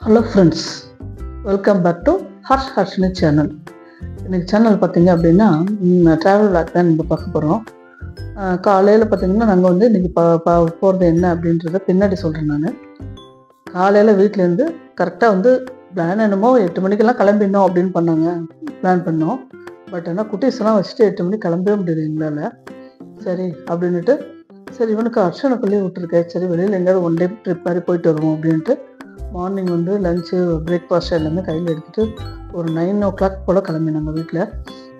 Hello friends, welcome back to Harshini channel. இன்றைக்கி channel பார்த்தீங்க அப்படின்னா ட்ராவல் விளாக் தான் நீங்கள் பார்க்க போகிறோம். காலையில் பார்த்தீங்கன்னா நாங்கள் வந்து இன்றைக்கி போகிறது என்ன அப்படின்றத பின்னாடி சொல்கிறேன். நான் காலையில் வீட்டிலேருந்து கரெக்டாக வந்து பிளான் என்னமோ 8 மணிக்கெல்லாம் கிளம்பிடணும் அப்படின்னு பிளான் பண்ணோம். பட் ஆனால் குட்டீஸ்லாம் வச்சுட்டு 8 மணிக்கு கிளம்பவே முடியாது எங்களால். சரி அப்படின்ட்டு இவனுக்கு ஹர்ஷனுக்குள்ளேயே விட்டுருக்கேன். சரி வெளியில் எங்கேயாவது ஒன் டே ட்ரிப் மாதிரி போயிட்டு வருவோம் அப்படின்ட்டு மார்னிங் வந்து லஞ்சு பிரேக்ஃபாஸ்ட் எல்லாமே கையில் எடுத்துகிட்டு ஒரு 9 o'clock போல் கிளம்பினாங்க. வீட்டில்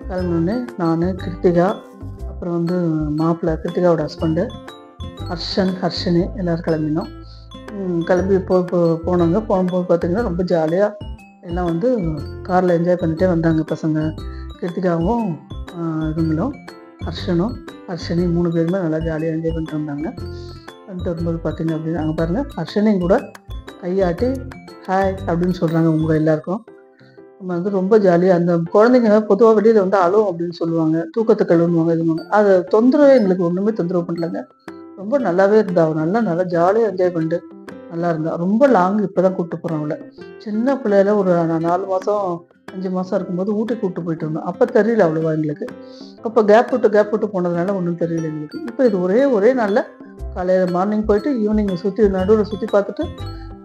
கிளம்பினோடனே நான், கிருத்திகா, அப்புறம் வந்து மாப்பிள்ளை கிருத்திகாவோட ஹஸ்பண்டு ஹர்ஷினி எல்லோரும் கிளம்பினோம். கிளம்பி போனோங்க. போகும்போது பார்த்திங்கன்னா ரொம்ப ஜாலியாக எல்லாம் வந்து காரில் என்ஜாய் பண்ணிகிட்டே வந்தாங்க பசங்க. கிருத்திகாவும் இவங்களும் ஹர்ஷினி 3 பேருமே நல்லா ஜாலியாக என்ஜாய் பண்ணிட்டு வந்தாங்க. வந்துட்டு வரும்போது பார்த்திங்க அப்படின்னா அங்கே பாருங்கள் ஹர்ஷினியும் கூட கையாட்டி ஹாய் அப்படின்னு சொல்கிறாங்க உங்கள் எல்லாருக்கும். நம்ம வந்து ரொம்ப ஜாலியாக அந்த குழந்தைங்க பொதுவாக வெளியில் வந்து அழுவும் அப்படின்னு சொல்லுவாங்க, தூக்கத்தை கழுவுவாங்க இதுவாங்க. அதை தொந்தரவே எங்களுக்கு ஒன்றுமே தொந்தரவு பண்ணலங்க. ரொம்ப நல்லாவே இருந்தா அவள் நல்லா ஜாலியாக என்ஜாய் பண்ணிட்டு நல்லா இருந்தா. ரொம்ப லாங் இப்போ தான் கூப்பிட்டு போகிறோம் அவளை. சின்ன பிள்ளையில ஒரு 4 மாதம் 5 மாதம் இருக்கும்போது ஊட்டி கூப்பிட்டு போயிட்டு வந்தோம். அப்போ தெரியல அவ்வளோவா எங்களுக்கு. அப்போ கேப் விட்டு போனதுனால ஒன்றும் தெரியல எங்களுக்கு. இப்போ இது ஒரே நாளில் காலையில் மார்னிங் போயிட்டு ஈவினிங் நடுவில் சுற்றி பார்த்துட்டு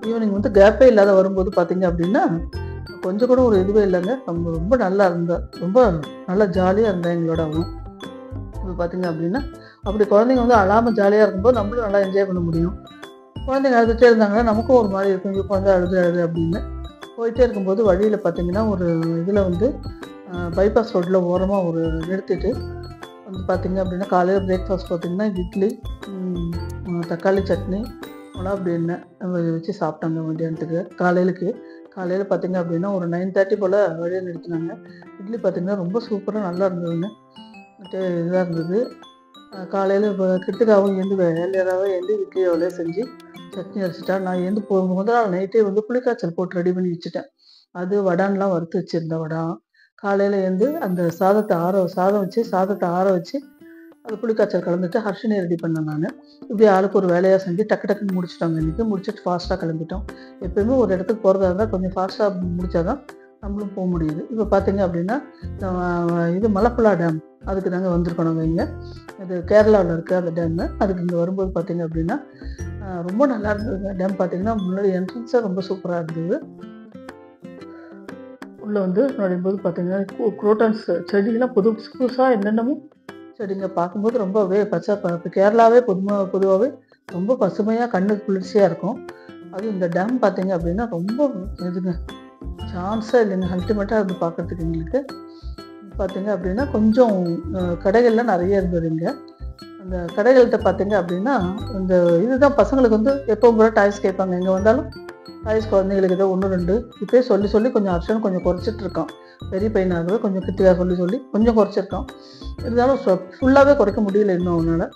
ஈவினிங் வந்து கேப்பே இல்லாத வரும்போது பார்த்தீங்க அப்படின்னா கொஞ்சம் கூட ஒரு இதுவே இல்லைங்க. நம்ம ரொம்ப நல்லா இருந்தோம், ரொம்ப நல்லா ஜாலியாக இருந்தேன் எங்களோட. அவனும் இப்போ பார்த்தீங்க அப்படின்னா அப்படி குழந்தைங்க வந்து அழாமல் ஜாலியாக இருக்கும்போது நம்மளும் நல்லா என்ஜாய் பண்ண முடியும். குழந்தைங்க அழுதுகிட்டே இருந்தாங்கன்னா நமக்கும் ஒரு மாதிரி இருக்கும், இப்போ குழந்தை அழுது அப்படின்னு. போயிட்டே இருக்கும்போது வழியில் பார்த்தீங்கன்னா ஒரு இதில் வந்து பைபாஸ் ரோட்டில் ஓரமாக ஒரு நிறுத்திட்டு வந்து பார்த்தீங்க அப்படின்னா காலையில் பிரேக்ஃபாஸ்ட் பார்த்தீங்கன்னா இட்லி, தக்காளி சட்னி, அப்படி என்ன வச்சு சாப்பிட்டாங்க மத்தியானத்துக்கு. காலையில் பார்த்தீங்க அப்படின்னா ஒரு 9:30 போல் வழியை நிறுத்தினாங்க. இட்லி பார்த்தீங்கன்னா ரொம்ப சூப்பராக நல்லா இருந்ததுங்க. இதாக இருந்தது. காலையில் இப்போ கிருத்திகாவும் ஏழையராகவே இட்லி எவ்வளோ செஞ்சு சட்னி அரைச்சிட்டா. நான் முதல் நாள் நைட்டே வந்து புளிக்காய்ச்சல் போட்டு ரெடி பண்ணி வச்சுட்டேன். அது வடான்லாம் வறுத்து வச்சுருந்தேன். வடான் காலையில் அந்த சாதத்தை ஆற வச்சு அது புளிக்காய்ச்சல் கலந்துட்டு ஹர்ஷினியை ரெடி பண்ணேன். நான் இப்படி ஆளுக்கு ஒரு வேலையாக செஞ்சு டக்குன்னு முடிச்சுட்டாங்க. இன்றைக்கி முடிச்சுட்டு ஃபாஸ்ட்டாக கிளம்பிட்டோம். எப்போயுமே ஒரு இடத்துக்கு போகிறதா இருந்தால் கொஞ்சம் ஃபாஸ்ட்டாக முடித்தாதான் நம்மளும் போக முடியுது. இப்போ பார்த்தீங்க அப்படின்னா இது மலப்புழா டேம், அதுக்கு தாங்க வந்திருக்கோம் நாங்கள். இங்கே இது கேரளாவில் இருக்குது அந்த டேம்மு. அதுக்கு இங்கே வரும்போது பார்த்தீங்க அப்படின்னா ரொம்ப நல்லா இருந்ததுங்க. டேம் பார்த்தீங்கன்னா முன்னாடி என்ட்ரன்ஸாக ரொம்ப சூப்பராக இருந்தது. உள்ளே வந்து நுழையும்போது பார்த்தீங்கன்னா குரோட்டன்ஸ் செடியெல்லாம் புதுசாக என்னென்னமோ செடிங்க பார்க்கும்போது ரொம்பவே பச்சை. இப்போ கேரளாவே பொதுவாகவே ரொம்ப பசுமையாக கண்ணுக்கு குளிர்ச்சியாக இருக்கும். அதுவும் இந்த டேம் பார்த்தீங்க அப்படின்னா ரொம்ப இதுங்க சான்ஸாக இல்லைங்க, அல்டிமேட்டாக இருந்து பார்க்குறதுக்கு. எங்களுக்கு பார்த்தீங்க அப்படின்னா கொஞ்சம் கடைகள்லாம் நிறைய இருந்தது. இங்கே அந்த கடைகள்கிட்ட பார்த்தீங்க அப்படின்னா இந்த இதுதான் பசங்களுக்கு வந்து எப்பவும் கூட டாய்ஸ் கேட்பாங்க. எங்கே வந்தாலும் டாய்ஸ் குழந்தைங்களுக்கு ஏதோ 1 2 இப்போயே சொல்லி கொஞ்சம் ஹர்ஷன் கொஞ்சம் குறைச்சிட்டு இருக்கான். பெரிய பையனாகவே கொஞ்சம் கிருத்திகா சொல்லி கொஞ்சம் குறைச்சிருக்கான். இருந்தாலும் ஃபுல்லாகவே குறைக்க முடியல இன்னும் அவனால்.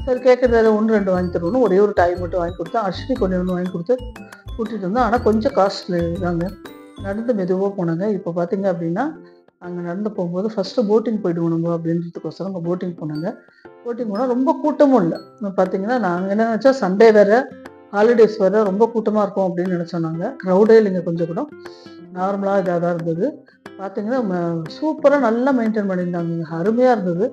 சரி கேட்குறது ஏதோ 1 2 வாங்கி தருவோன்னு ஒரே ஒரு டாய் மட்டும் வாங்கி கொடுத்தேன். ஹர்ஷினி கொஞ்சம் 1 வாங்கி கொடுத்து கூட்டிகிட்டு வந்தோம். ஆனால் கொஞ்சம் காஸ்ட்லி தாங்க. நடந்து மெதுவாக போனாங்க. இப்போ பார்த்தீங்க அப்படின்னா அங்கே நடந்து போகும்போது ஃபஸ்ட்டு போட்டிங் போய்டுவோம் நம்ம அப்படின்றதுக்கோசரம் அங்கே போட்டிங் போனாங்க. போட்டிங் போனால் ரொம்ப கூட்டமும் இல்லை. பார்த்தீங்கன்னா நாங்கள் என்ன நினச்சா சண்டே வேறு, ஹாலிடேஸ் வேறு, ரொம்ப கூட்டமாக இருக்கும் அப்படின்னு நினச்சோம். நாங்கள் க்ரௌடே இல்லைங்க, கொஞ்சம் கூட நார்மலாக இதாக தான் இருந்தது. பார்த்தீங்கன்னா சூப்பராக நல்லா மெயின்டைன் பண்ணியிருந்தாங்க. அருமையாக இருந்தது.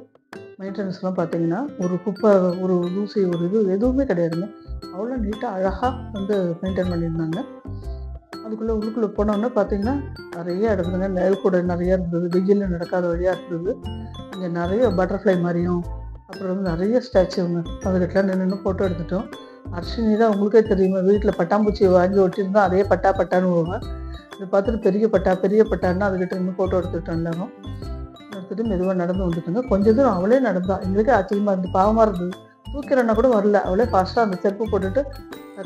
மெயின்டெனன்ஸ்லாம் பார்த்தீங்கன்னா ஒரு குப்பை, ஒரு தூசி, ஒரு இது எதுவுமே கிடையாதுங்க. அவ்வளோ நீட்டாக அழகாக வந்து மெயின்டைன் பண்ணியிருந்தாங்க. உள்ளுக்குள்ளே போனோன்னே பார்த்தீங்கன்னா நிறைய இடத்துலங்க நெல் கூட நிறையா இருந்தது. வெயிலில் நடக்காத வழியாக இருந்தது. இங்கே நிறைய பட்டர்ஃப்ளை மாதிரியும் அப்புறம் வந்து நிறைய ஸ்டாச்சுங்க. அதுக்கிட்டலாம் நின்று ஃபோட்டோ எடுத்துட்டோம். ஹர்ஷினி தான் உங்களுக்கே தெரியுமா, வீட்டில் பட்டாம்பூச்சி வாங்கி ஒட்டியிருந்தோம். அதே பட்டான்னு போவேன். இதை பார்த்துட்டு பெரிய பட்டான்னா அதுக்கிட்ட இன்னும் ஃபோட்டோ எடுத்துக்கிட்டோம். எல்லாரும் எடுத்துகிட்டு மெதுவாக நடந்து வந்துட்டுங்க. கொஞ்சம் தூரம் அவளே நடந்தா. எங்களுக்கே ஆச்சரியமாக இருந்தது, பாவமாக இருந்தது. தூக்கிறன்னா கூட வரல, அவளே ஃபாஸ்ட்டாக அந்த செருப்பு போட்டுட்டு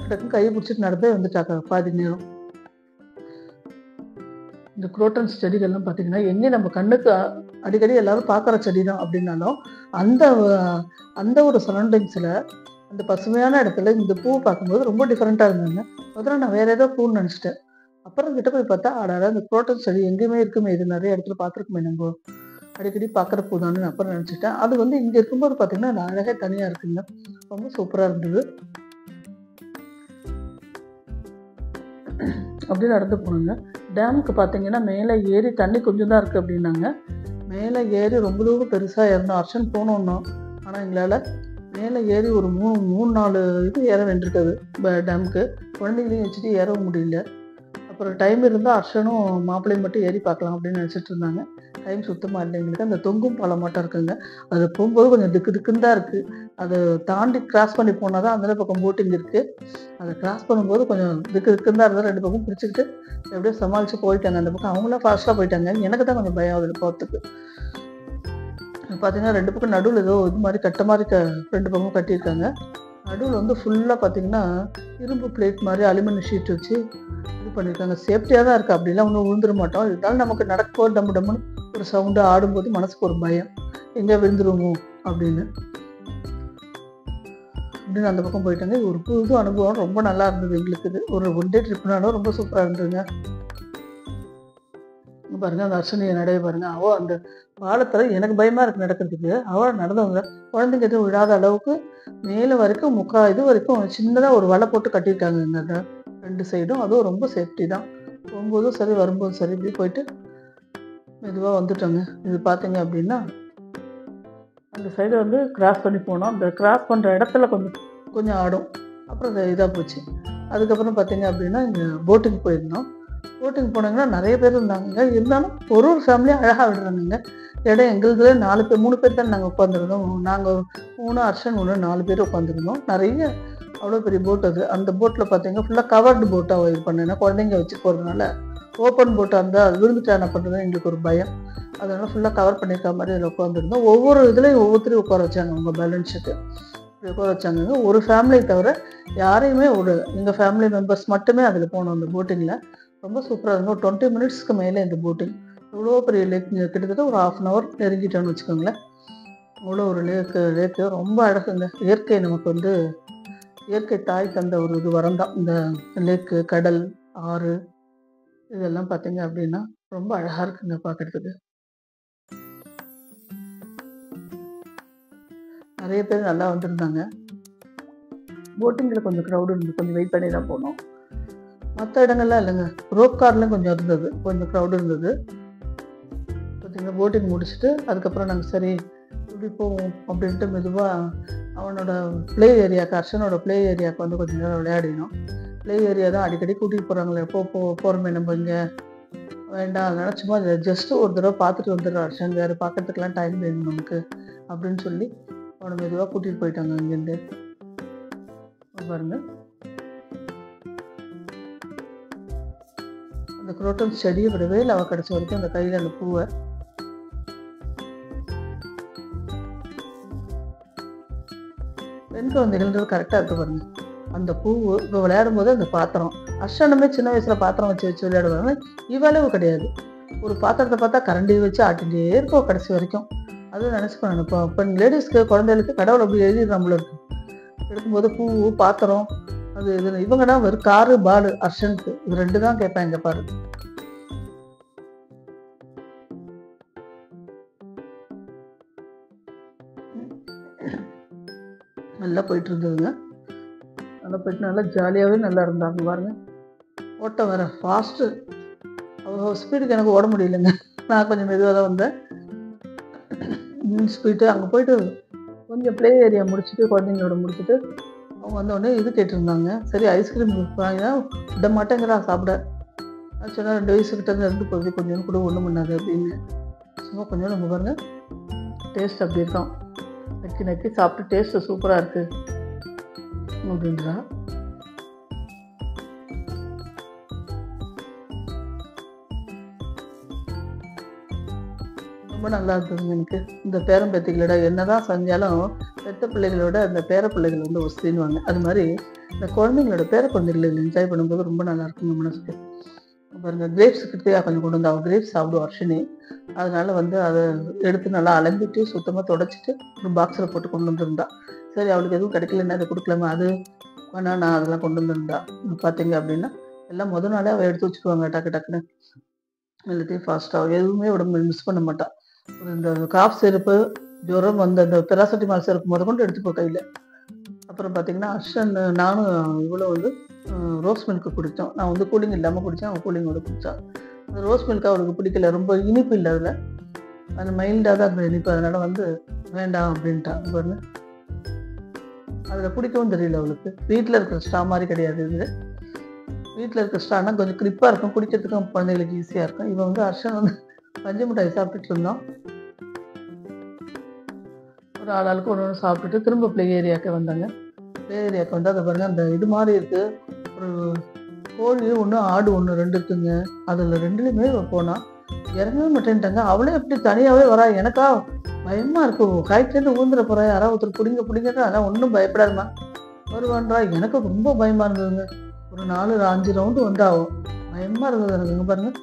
டக்குன்னு கையை பிடிச்சிட்டு நடந்தே வந்துட்டாங்க பாதி நேரம். இந்த குரோட்டன்ஸ் செடிகள்லாம் பார்த்தீங்கன்னா எங்கே நம்ம கண்ணுக்கு அடிக்கடி எல்லாரும் பார்க்குற செடி தான் அப்படின்னாலும் அந்த ஒரு சரௌண்டிங்ஸில் அந்த பசுமையான இடத்துல இந்த பூ பார்க்கும்போது ரொம்ப டிஃப்ரெண்ட்டாக இருந்தாங்க. முதல்ல நான் வேறு ஏதோ பூன்னு நினச்சிட்டேன். அப்புறம் கிட்ட போய் பார்த்தா அந்த குரோட்டன்ஸ் செடி எங்கேயுமே இருக்குமே, இது நிறைய இடத்துல பார்த்துருக்குமே, நம்ம அடிக்கடி பார்க்குற பூ தான்னு அப்புறம் நினச்சிட்டேன். அது வந்து இங்கே இருக்கும்போது பார்த்தீங்கன்னா அது அழகே தனியாக இருக்குங்க. ரொம்ப சூப்பராக இருந்தது. அப்படி நடந்து போனாங்க. டேமுக்கு பார்த்தீங்கன்னா மேலே ஏறி தண்ணி கொஞ்சம் தான் இருக்குது அப்படின்னாங்க. மேலே ஏறி ரொம்ப தூரம் பெருசாக ஏறணும். அர்ஷன் போனோம்னா, ஆனால் எங்களால் மேலே ஏறி ஒரு 3-4 இது ஏற வேண்டியிருக்குது டேமுக்கு. குழந்தைங்களையும் வச்சுட்டு ஏறவும் முடியல. அப்புறம் டைம் இருந்தால் அர்ஷனும் மாப்பிள்ளையும் மட்டும் ஏறி பார்க்கலாம் அப்படின்னு நினச்சிட்டு இருந்தாங்க. டைம் சுத்தமாக இல்லை எங்களுக்கு. அந்த தொங்கும் பாலம் மட்டும் இருக்குங்க. அது போகும்போது கொஞ்சம் திக்குன்னு தான் இருக்குது. அதை தாண்டி கிராஸ் பண்ணி போனால் தான் அந்த பக்கம் போட்டிங் இருக்குது. அதை கிராஸ் பண்ணும்போது கொஞ்சம் திக்குன்னு தான் இருந்தால் 2 பக்கம் பிடிச்சிக்கிட்டு எப்படியோ சமாளித்து போயிட்டாங்க. அந்த பக்கம் அவங்களாம் ஃபாஸ்ட்டாக போயிட்டாங்க. எனக்கு தான் கொஞ்சம் பயம் அதில் போகிறதுக்கு. பார்த்தீங்கன்னா 2 பக்கம் நடுவில் ஏதோ இது மாதிரி கட்ட மாதிரி 2 பக்கமும் கட்டியிருக்காங்க. நடுவில் வந்து ஃபுல்லாக பார்த்தீங்கன்னா இரும்பு பிளேட் மாதிரி அலுமினியம் ஷீட் வச்சு இது பண்ணியிருக்காங்க. சேஃப்டியாக தான் இருக்குது. அப்படிலாம் ஒன்றும் விழுந்துட மாட்டோம். இருந்தாலும் நமக்கு நடக்கும்போது டம்முன்னு ஒரு சவுண்டு ஆடும்போது மனசுக்கு ஒரு பயம், எங்கே விழுந்துருவோமோ அப்படின்னு அந்த பக்கம் போயிட்டாங்க. இது ஒரு புது அனுபவம். ரொம்ப நல்லா இருந்தது எங்களுக்கு. இது ஒரு ஒன் டே ட்ரிப்னாலும் ரொம்ப சூப்பராக இருந்ததுங்க. பாருங்க அந்த அர்ச்சனையை நடைய பாருங்க. அந்த பாலத்தில் எனக்கு பயமாக இருக்குது நடக்கிறதுக்கு. நடந்தவங்க குழந்தைங்க எதுவும் விழாத அளவுக்கு மேலே வரைக்கும் இது வரைக்கும் சின்னதாக ஒரு வலை போட்டு கட்டியிருக்காங்க. அந்த 2 சைடும். அதுவும் ரொம்ப சேஃப்டி தான். போகும்போதும் சரி வரும்போதும் சரி இப்படி போயிட்டு மெதுவாக வந்துட்டோங்க. இது பார்த்தீங்க அப்படின்னா அந்த சைடு வந்து கிராஸ் பண்ணி போனோம். அந்த கிராஸ் பண்ணுற இடத்துல கொஞ்சம் ஆடும். அப்புறம் அது இதாக போச்சு. அதுக்கப்புறம் பார்த்தீங்க அப்படின்னா இங்கே போட்டிங் போயிருந்தோம். போட்டிங் போனாங்கன்னா நிறைய பேர் இருந்தாங்க. இருந்தாலும் ஒரு ஃபேமிலியாக அழகாக விடுறாங்க. இடம் எங்களுதுல 3 பேர் தான் நாங்கள் உட்காந்துருந்தோம். நாங்கள் 3 அர்ஷன் 1 4 பேர் உட்காந்துருந்தோம். நிறைய அவ்வளோ பெரிய போட் அது. அந்த போட்டில் பார்த்தீங்கன்னா ஃபுல்லாக கவர்டு போட்டாக இது பண்ணேன்னா குழந்தைங்க வச்சு போகிறதுனால ஓப்பன் போட்டாக இருந்தால் அது விழுந்துட்டா என்ன பண்ணுறது எங்களுக்கு ஒரு பயம். அதனால ஃபுல்லாக கவர் பண்ணியிருக்க மாதிரி அதில் உட்காந்துருந்தோம். ஒவ்வொரு இதுலேயும் ஒவ்வொருத்தரையும் உட்கார வச்சாங்க. அவங்க பேலன்ஸுக்கு உட்கார வச்சாங்க. ஒரு ஃபேமிலியை தவிர யாரையுமே எங்கள் ஃபேமிலி மெம்பர்ஸ் மட்டுமே அதில் போனோம் அந்த போட்டிங்கில். ரொம்ப சூப்பராக இருந்தோம். 20 மினிட்ஸ்க்கு மேலே இந்த போட்டிங். இவ்வளோ பெரிய லேக், கிட்டத்தட்ட ஒரு 1/2 hour நெருங்கிட்டோன்னு வச்சுக்கோங்களேன். அவ்வளோ ஒரு லேக்கு ரொம்ப அழகுங்க. இயற்கை நமக்கு வந்து இயற்கை தாய் தந்த ஒரு இது வரம் தான் இந்த லேக்கு, கடல், ஆறு இதெல்லாம் பார்த்தீங்க அப்படின்னா ரொம்ப அழகாக இருக்குங்க பார்க்குறதுக்கு. நிறைய பேர் நல்லா வந்திருந்தாங்க. போட்டிங்கில் கொஞ்சம் க்ரௌடு இருந்தது. கொஞ்சம் வெயிட் பண்ணி தான் போனோம். மற்ற இடங்கள்லாம் இல்லைங்க. ரோப் கார்லையும் கொஞ்சம் இருந்தது. கொஞ்சம் க்ரௌடு இருந்தது. பார்த்தீங்கன்னா போட்டிங் முடிச்சுட்டு அதுக்கப்புறம் நாங்கள் சரி இப்படி போவோம் அப்படின்ட்டு மெதுவாக அவனோட ப்ளே ஏரியாவுக்கு அர்ஷனோட ப்ளே ஏரியாவுக்கு வந்து கொஞ்சம் நேரம் விளையாடினோம். ப்ளே ஏரியா தான் அடிக்கடி கூட்டிகிட்டு போகிறாங்களே போகிறோமே நம்ம இங்கே வேண்டாம். அதனால் சும்மா ஜஸ்ட்டு ஒரு தடவை பார்த்துட்டு வந்துடுறோம். அர்ஷன் வேறு பார்க்கறதுக்கெலாம் டைம் வேணும் நமக்கு அப்படின்னு சொல்லி அவனை மெதுவாக கூட்டிகிட்டு போயிட்டாங்க அங்கேருந்து. பாருங்க அந்த குரோட்டன் செடியை விடவே இல்லை. அவள் கிடச்ச வரைக்கும் அந்த கையில் அந்த பூவை பெண் குழந்தைகள்ன்றது கரெக்டாக இருக்கு பாருங்க. அந்த பூ இப்போ விளையாடும் போது அந்த பாத்திரம் அர்ஷனுமே சின்ன வயசில் பாத்திரம் வச்சு விளையாடுவாங்க. இவ்வளவு கிடையாது. ஒரு பாத்திரத்தை பார்த்தா கரண்டி வச்சு ஆட்டிகிட்டே இருக்கோம் கடைசி வரைக்கும். அதுவும் நினச்சிக்கணும். இப்போ பெண் லேடிஸ்க்கு குழந்தைகளுக்கு கடவுள் அப்படி எழுதி நம்மள இருக்கு. எடுக்கும்போது பூ பாத்திரம் அது இது இவங்கன்னா வெறும் காரு பாலு அர்ஷனுக்கு இது 2 தான் கேட்பேன். இங்கே பாரு நல்லா போயிட்டு இருந்ததுங்க. நல்லா போயிட்டு நல்லா ஜாலியாகவே நல்லா இருந்தாங்க பாருங்க. ஓட்டம் வேற ஃபாஸ்ட்டு. அவ்வளோ ஸ்பீடுக்கு எனக்கு ஓட முடியலைங்க. நான் கொஞ்சம் மெதுவாக தான் வந்தேன். ஸ்பீடு அங்கே போயிட்டு கொஞ்சம் ப்ளே ஏரியா முடிச்சுட்டு குழந்தைங்களோட முடிச்சுட்டு அவங்க வந்தோடனே இது கேட்டிருந்தாங்க. சரி ஐஸ்கிரீம் வாங்கினா விட மாட்டேங்கிறா சாப்பிட. நான் சொன்னால் 2 வயசுக்கிட்ட இருந்து போகுது கொஞ்சம் கூட ஒன்றும் பண்ணாது அப்படின்னு. சும்மா கொஞ்சம் நம்ம பாருங்க டேஸ்ட் அப்படி இருக்கோம். நக்கி சாப்பிட்டு டேஸ்ட்டு சூப்பராக இருக்குது அப்படின்றா. ரொம்ப நல்லா இருந்ததுங்க எனக்கு. இந்த பேரம்பேத்திகளோட என்னதான் செஞ்சாலும் பெத்த பிள்ளைகளோட அந்த பேர பிள்ளைகள் வந்து ஒஸ்தின்னுவாங்க. அது மாதிரி இந்த குழந்தைங்களோட பேர குழந்தைகளை என்ஜாய் பண்ணும்போது ரொம்ப நல்லா இருக்குங்க மனசுக்கு. பாருங்க கிரேப்ஸ் கிட்டே கொஞ்சம் கொண்டு வந்து அவள் கிரேப்ஸ் சாப்பிடுவோம் அர்ஷினி. அதனால வந்து அதை எடுத்து நல்லா அலம்பிட்டு சுத்தமாக தொடச்சிட்டு ஒரு பாக்ஸில் போட்டு கொண்டு வந்துருந்தா. சரி அவளுக்கு எதுவும் கிடைக்கலன்னா அதை கொடுக்கலாமா, அது வேணா நான் அதெல்லாம் கொண்டு வந்துருந்தா. பார்த்தீங்க அப்படின்னா எல்லாம் முதல் நாளே அவள் எடுத்து வச்சுக்குவாங்க டக்குன்னு எல்லாத்தையும் ஃபாஸ்ட்டாக எதுவுமே உடம்பு மிஸ் பண்ண மாட்டாள். இந்த காஃப் சிறப்பு ஜுரம் வந்து அந்த பெராசிட்டமால் சிறப்பு கொண்டு எடுத்துப்போம் கையில். அப்புறம் பார்த்தீங்கன்னா அர்ஷன் நானும் இவ்வளோ வந்து ரோஸ் மில்க்கு குடித்தோம். நான் வந்து கூலிங் இல்லாமல் குடித்தேன், அவன் கூலிங்கோட குடித்தான். அந்த ரோஸ் மில்க் அவளுக்கு பிடிக்கல, ரொம்ப இனிப்பு இல்லை அதில், அது மைல்டாக தான் இருந்தது இனிப்பு, அதனால் வந்து வேண்டாம் அப்படின்ட்டான். பாருங்க, அதில் பிடிக்கவும் தெரியல அவளுக்கு. வீட்டில் இருக்கிற ஸ்ட்ரா மாதிரி கிடையாது இது. வீட்டில் இருக்கிற ஸ்ட்ரானா கொஞ்சம் கிரிப்பாக இருக்கும், குடிக்கிறதுக்கும் குழந்தைகளுக்கு ஈஸியாக இருக்கும். இவன் வந்து ஹர்ஷன் வந்து பஞ்சு மிட்டாய் சாப்பிட்டுட்டு இருந்தோம். ஒரு ஆளாளுக்கு ஒன்று ஒன்று சாப்பிட்டுட்டு திரும்ப ப்ளே ஏரியாவுக்கு வந்தாங்க. ப்ளே ஏரியாவுக்கு வந்து அதை பாருங்கள், அந்த இது மாதிரி இருக்குது, ஒரு கோழி ஒன்று ஆடு ஒன்று 2 இருக்குங்க. அதில் 2லையுமே போனால் இறங்கவே மாட்டேன்ட்டாங்க. அவளே எப்படி தனியாகவே வரா, எனக்கா பயமாக இருக்கும், ஹைட்லேருந்து ஊந்துட போகிறா, யாராவது ஒருத்தர் பிடிங்கன்னு. அதான் ஒன்றும் பயப்படாதுமா வருவான்றா. எனக்கு ரொம்ப பயமாக இருந்ததுங்க. ஒரு 4-5 ரவுண்டு வந்தாகும், பயமாக இருந்தது எனக்கு. இங்கே பாருங்கள்,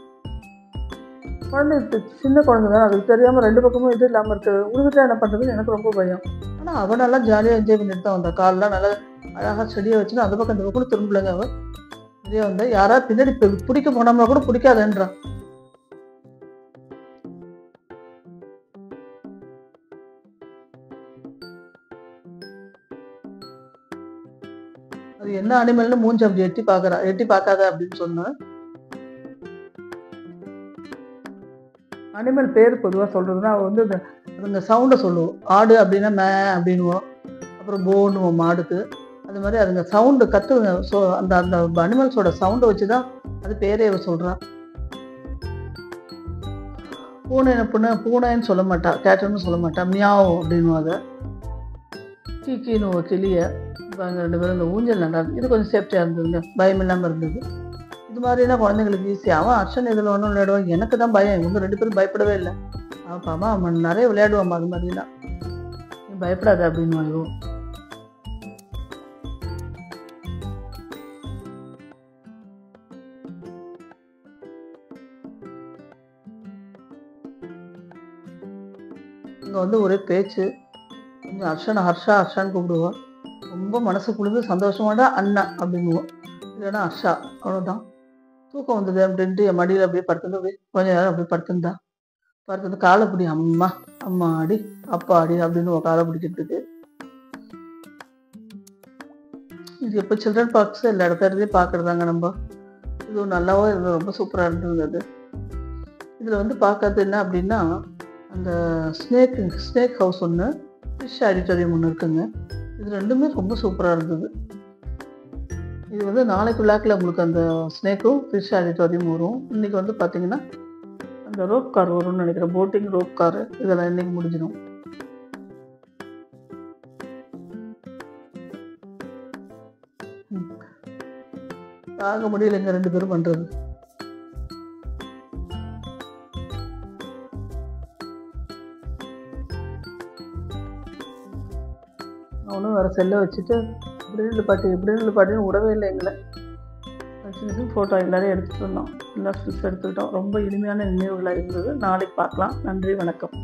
குழந்தை சின்ன குழந்தை தான், அதுக்கு தெரியாமல் 2 பக்கமும் இது இல்லாமல் இருக்குது, உழுதுட்டா என்ன பண்ணுறதுன்னு எனக்கு ரொம்ப பயம். ஆனால் அவனெல்லாம் ஜாலியாக என்ஜாய் பண்ணிட்டு தான் வந்தான். காலெலாம் நல்லா அழகாக செடியை வச்சுன்னு அந்த பக்கம் இந்த பக்கம் திரும்பலைங்க. அவன் இதே வந்து யாராவது பின்னாடி பிடிக்க போனோம்னா கூட பிடிக்காதுன்றான். அது என்ன அனிமல்னு மூஞ்சி அப்படி எட்டி பார்க்குறா. எட்டி பார்க்காத அப்படின்னு சொன்னேன். அனிமல் பேர் பொதுவாக சொல்கிறதுனா அவள் வந்து அந்த சவுண்டை சொல்லுவோம். ஆடு அப்படின்னா மே அப்படின்வோம், அப்புறம் போன்னுவோம் மாடுக்கு. அது மாதிரி அதுங்க சவுண்டு கற்றுங்க. ஸோ அந்த அந்த அனிமல்ஸோட சவுண்டை வச்சு தான் அது பேரே அவள் சொல்கிறான். பூனைன்னு சொல்ல மாட்டா, கேட்டுன்னு சொல்ல மாட்டா, மியாவ் அப்படின்னும். அதை கீக்கின்னு ஒரு கிளியை. இப்போ அங்கே 2 பேரும் இந்த ஊஞ்சல் நல்லா இருந்தது. இது கொஞ்சம் சேஃப்டியாக இருந்ததுங்க, பயம் இல்லாமல் இருந்தது. இது மாதிரினா குழந்தைங்களுக்கு ஈஸியாகவும். அர்ச்சன் இதில் ஒன்றும் விளையாடுவான், எனக்கு தான் பயம். இவங்க 2 பேரும் பயப்படவே இல்லை. ஆமாம், அவன் நிறைய விளையாடுவாம்மா அது மாதிரிலாம். நீ பயப்படாத அப்படின்னு வாங்குவோம். இங்கே வந்து ஒரே பேச்சு. கொஞ்சம் ஹர்ஷான்னு கூப்பிடுவோம். ரொம்ப மனசு குளிர்ந்து சந்தோஷமாடா அண்ணா அப்படிங்குவோம், இல்லைன்னா ஹர்ஷா, அவ்வளோதான். தூக்கம் வந்தது அப்படின்ட்டு என் மடியில் அப்படியே படுத்துருந்து அப்படியே கொஞ்ச நேரம் அப்படியே படுத்துருந்து காலை பிடி, அம்மா அடி அப்பா அடி அப்படின்னு காலை பிடிக்கிறதுக்கு. இது எப்போ சில்ட்ரன் பார்க்ஸ் எல்லா இடத்துலையும் பார்க்குறதாங்க நம்ம. இதுவும் நல்லாவும் இருந்தது, ரொம்ப சூப்பராக இருந்தது. இதில் வந்து பார்க்கறது என்ன அப்படின்னா, அந்த ஸ்னேக் ஹவுஸ் ஒன்று, ஃபிஷ் ஆடிட்டோரியம் ஒன்று இருக்குங்க. இது 2மே ரொம்ப சூப்பராக இருந்தது. இது வந்து நாளைக்கு விழாக்கில் உங்களுக்கு அந்த ஸ்னேக்கும் ஃபிஷ் ஆடிட்டோரியம் வரும். இன்றைக்கி வந்து பார்த்திங்கன்னா அந்த ரோப் கார் வரும்னு நினைக்கிறேன், போட்டிங் ரோப் காரு. இதெல்லாம் இன்றைக்கி முடிஞ்சிடும். தாங்க முடியலைங்க 2 பேரும் பண்ணுறது. அவனும் வேறு செல்லை வச்சுட்டு இப்படி பாட்டின்னு விடவே இல்லை எங்களை. வச்சு ஃபோட்டோ எல்லோரும் எடுத்துகிட்டு வந்தோம், எல்லாம் ஸ்டில்ஸ் எடுத்துக்கிட்டோம். ரொம்ப இனிமையான நினைவுகளாக இருந்தது. நாளைக்கு பார்க்கலாம். நன்றி, வணக்கம்.